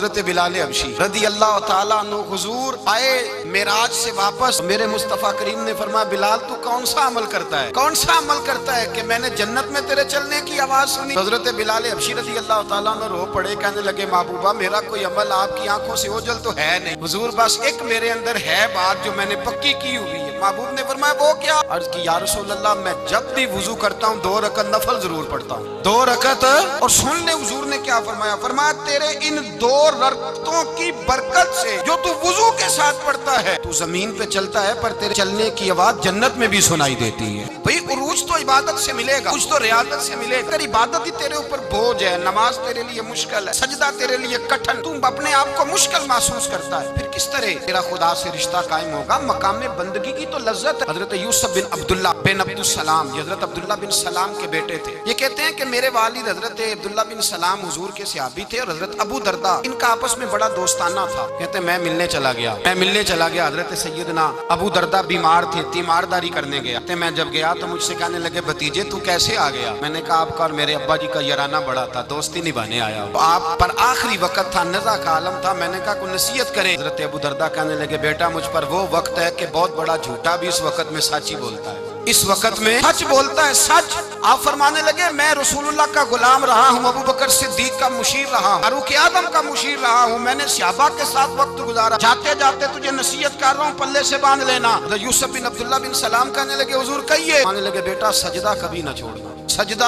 حضرت بلال حبشی رضی اللہ تعالیٰ عنہ حضور آئے معراج سے واپس، میرے مصطفیٰ کریم نے فرمایا بلال تو کون سا عمل کرتا ہے، کون سا عمل کرتا ہے کہ میں نے جنت میں تیرے چلنے کی آواز سنی؟ حضرت بلال حبشی رضی اللہ تعالیٰ عنہ رو پڑے، کہنے لگے محبوبہ میرا کوئی عمل آپ کی آنکھوں سے اوجھل تو ہے نہیں حضور، بس ایک میرے اندر ہے بات جو میں نے پکی کی ہوئی ہے۔ محبوب نے فرمایا وہ کیا؟ عرض کی یا رسول اللہ میں جب بھی وضو کرتا ہوں 2 رکعت نفل ضرور پڑھتا ہوں، 2 رکعت۔ اور سن لے حضور نے کیا فرمایا، فرمایا تیرے ان 2 رکعتوں کی برکت سے جو تو وضو کے ساتھ پڑھتا ہے تو زمین پہ چلتا ہے پر تیرے چلنے کی آواز جنت میں بھی سنائی دیتی ہے۔ بھئی عروج تو عبادت سے ملے گا، کچھ تو ریاضت سے ملے گا، اگر عبادت ہی تیرے اوپر بوجھ ہے، نماز تیرے لیے مشکل ہے، سجدہ تیرے لیے کٹھن، تم اپنے آپ کو مشکل محسوس کرتا ہے، پھر کس طرح تیرا خدا سے رشتہ قائم ہوگا؟ مقام بندگی کی تو لذت ہے۔ حضرت یوسف بن عبداللہ بن عبد السلام، یہ حضرت عبداللہ بن سلام کے بیٹے تھے، یہ کہتے ہیں کہ میرے والد حضرت عبداللہ بن سلام حضور کے صحابی تھے، اور حضرت ابو دردہ ان کا آپس میں بڑا دوستانہ تھا۔ کہتے ہیں میں ملنے چلا گیا حضرت سیدنا ابو دردہ بیمار تھے، تیمارداری کرنے گیا، میں جب گیا تو مجھ سے کہنے لگے بھتیجے تو کیسے آ گیا؟ میں نے کہا آپ کا اور میرے ابا جی کا یارانہ بڑا تھا، دوستی نبھانے آیا ہوں، آپ پر آخری وقت تھا، نزا کا عالم تھا، میں نے کہا کوئی نصیحت کریں۔ حضرت ابو دردہ کہنے لگے بیٹا مجھ پر وہ وقت ہے کہ بہت بڑا جھوٹا بھی اس وقت میں سچ ہی بولتا ہے، اس وقت میں سچ بولتا ہے، سچ۔ آپ فرمانے لگے میں رسول اللہ کا غلام رہا ہوں، ابو بکر صدیق کا مشیر رہا ہوں، فاروق اعظم کا مشیر رہا ہوں، میں نے صحابہ کے ساتھ وقت گزارا، جاتے جاتے تجھے نصیحت کر رہا ہوں پلے سے باندھ لینا۔ یوسف بن عبداللہ بن سلام کہنے لگے حضور کہیے، کہنے لگے بیٹا سجدہ کبھی نہ چھوڑنا، سجدہ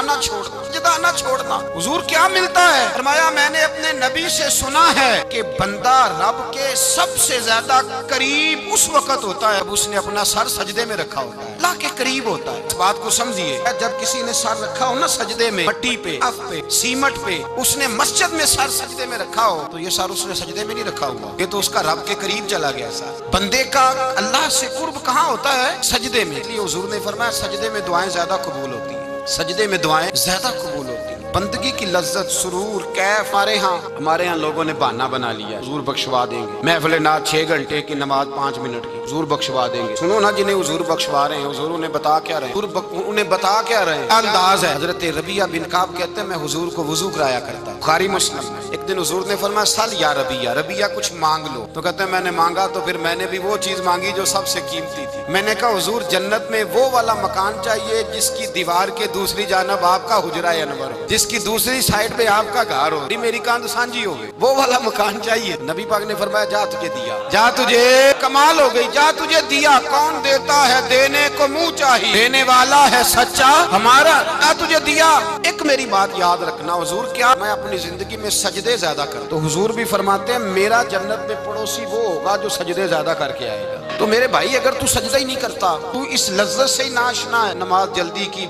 نہ چھوڑنا، سجدہ نہ چھوڑنا۔ حضور کیا ملتا ہے؟ فرمایا میں نے اپنے نبی سے سنا ہے کہ بندہ رب کے سب سے زیادہ قریب اس وقت ہوتا ہے جب اس نے اپنا سر سجدے میں رکھا ہوتا ہے، اللہ کے قریب ہوتا ہے۔ اس بات کو سمجھیے، جب کسی نے سر رکھا ہو نا سجدے میں، مٹی پہ، اف پہ، سیمٹ پہ، اس نے مسجد میں سر سجدے میں رکھا ہو تو یہ سر اس نے سجدے میں نہیں رکھا ہوا، یہ تو اس کا رب کے قریب چلا گیا سر۔ بندے کا اللہ سے قرب کہاں ہوتا ہے؟ سجدے میں۔ اس لیے حضور نے فرمایا سجدے میں دعائیں زیادہ قبول ہوتی ہیں، سجدے میں دعائیں زیادہ قبول ہوتی ہیں۔ بندگی کی لذت، سرور، کیف ہمارے ہاں لوگوں نے بہانہ بنا لیا، حضور بخشوا دیں گے، محفل نعت 6 گھنٹے کی، نماز 5 منٹ کی، حضور بخشوا دیں گے۔ سنو نا جنہیں حضور بخشوا رہے ہیں، حضور انہیں بتا کیا رہے ہیں، انہیں بتا کیا رہے ہیں، انداز ہے۔ حضرت ربیعہ بن کعب کہتے ہیں میں حضور کو وضو کرایا کرتا، بخاری مسلم میں۔ ایک دن حضور نے فرمایا سل یا ربیعہ کچھ مانگ لو، تو کہتے ہیں میں نے مانگا تو پھر میں نے بھی وہ چیز مانگی جو سب سے قیمتی تھی۔ میں نے کہا حضور جنت میں وہ والا مکان چاہیے جس کی دیوار کے دوسری جانب آپ کا حجرہ انور ہو، جس کی دوسری سائڈ پہ آپ کا گھر ہو، میری کاند سانجی ہو گئی، وہ والا مکان چاہیے۔ نبی پاک نے فرمایا جا تجھے دیا، جا تجھے، کمال ہو گئی، جا تجھے دیا۔ کون دیتا ہے؟ دینے کو منہ چاہیے، دینے والا ہے سچا ہمارا، جا تجھے دیا۔ ایک میری بات یاد رکھنا حضور کیا، میں اپنی زندگی میں سجدے زیادہ کرتا، تو حضور بھی فرماتے ہیں میرا جنت میں پڑوسی وہ ہوگا جو سجدے زیادہ کر کے آئے گا۔ تو میرے بھائی اگر تو سجدہ ہی نہیں کرتا، تو اس لذت سے ہی ناشنا ہے، نماز جلدی کی،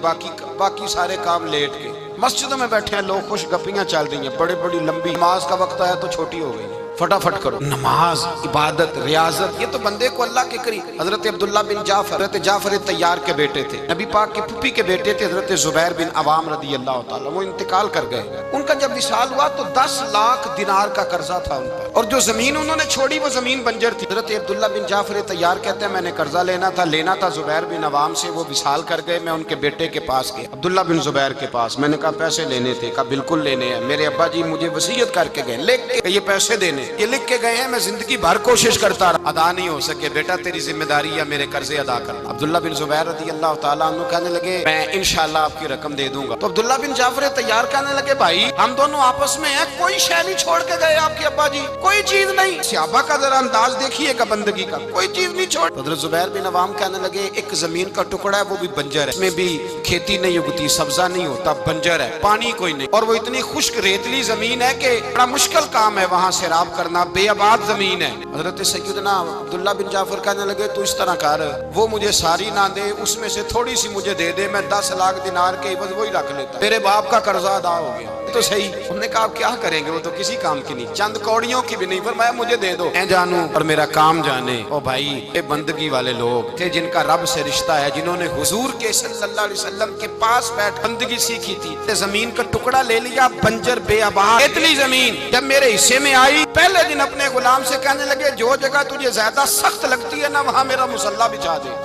باقی سارے کام لیٹ کے، مسجدوں میں بیٹھے ہیں لوگ، خوش گپیاں چل رہی ہیں، بڑی لمبی، نماز کا وقت آیا تو چھوٹی ہو گئی، فٹافٹ کرو۔ نماز، عبادت، ریاضت، یہ تو بندے کو اللہ کے قریب۔ حضرت عبداللہ بن جعفر، حضرت جعفر طیار کے بیٹے تھے، نبی پاک کے پھوپھی کے بیٹے تھے، حضرت زبیر بن عوام رضی اللہ تعالیٰ، وہ انتقال کر گئے۔ ان کا جب وصال ہوا تو 10 لاکھ دینار کا قرضہ تھا ان پر، اور جو زمین انہوں نے چھوڑی وہ زمین بنجر تھی۔ حضرت عبداللہ بن جعفر طیار کہتے ہیں میں نے قرضہ لینا تھا زبیر بن عوام سے، وہ وصال کر گئے، میں ان کے بیٹے کے پاس گیا، عبداللہ بن زبیر کے پاس، میں نے کہا پیسے لینے تھے، کہا بالکل لینے ہیں، میرے ابا جی مجھے وصیت کر کے گئے، لکھ کے یہ پیسے دینے، یہ لکھ کے گئے ہیں، میں زندگی بھر کوشش کرتا رہا، ادا نہیں ہو سکے، بیٹا تیری ذمہ داری ہے میرے قرضے ادا کرنا۔ عبداللہ بن زبیر رضی اللہ تعالیٰ عنہ کہنے لگے میں انشاءاللہ آپ کی رقم دے دوں گا۔ تو عبداللہ بن جعفر طیار کہنے لگے بھائی ہم دونوں آپس میں ہیں، کوئی شے نہیں چھوڑ کے گئے آپ کے ابا جی، کوئی چیز نہیں۔ صحابہ کا ذرا انداز دیکھیے گا بندگی کا، کوئی چیز نہیں چھوڑ۔ حضرت زبیر بن عوام کہنے لگے ایک زمین کا ٹکڑا ہے، وہ بھی بنجر ہے، اس میں بھی کھیتی نہیں اگتی، سبزہ نہیں ہوتا، بنجر ہے، پانی کوئی نہیں، اور وہ اتنی خشک ریتلی زمین ہے کہ بڑا مشکل کام ہے وہاں سیراب کرنا، بے آباد زمین ہے۔ حضرت سیدنا عبداللہ بن جعفر کہنے لگے تو اس طرح کر، وہ مجھے ساری نہ دے، اس میں سے تھوڑی سی مجھے دے دے، میں 10 لاکھ دینار کے عوض وہی رکھ لیتا، میرے باپ کا قرضہ ادا ہو گیا۔ تو صحیح، ہم نے کہا آپ کیا کریں گے، وہ تو کسی کام کی نہیں، چند کوڑیوں کی بھی نہیں، فرمایا مجھے دے دو، میں جانوں اور میرا کام جانے۔ او بھائی یہ بندگی والے لوگ تھے جن کا رب سے رشتہ ہے، جنہوں نے حضور کے صلی اللہ علیہ وسلم کے پاس بیٹھ بندگی سیکھی تھی۔ زمین کا ٹکڑا لے لیا، بنجر بے آباد اتنی زمین، جب میرے حصے میں آئی پہلے دن اپنے غلام سے کہنے لگے جو جگہ تجھے زیادہ سخت لگتی ہے نا وہاں میرا مصلی بچھا دے۔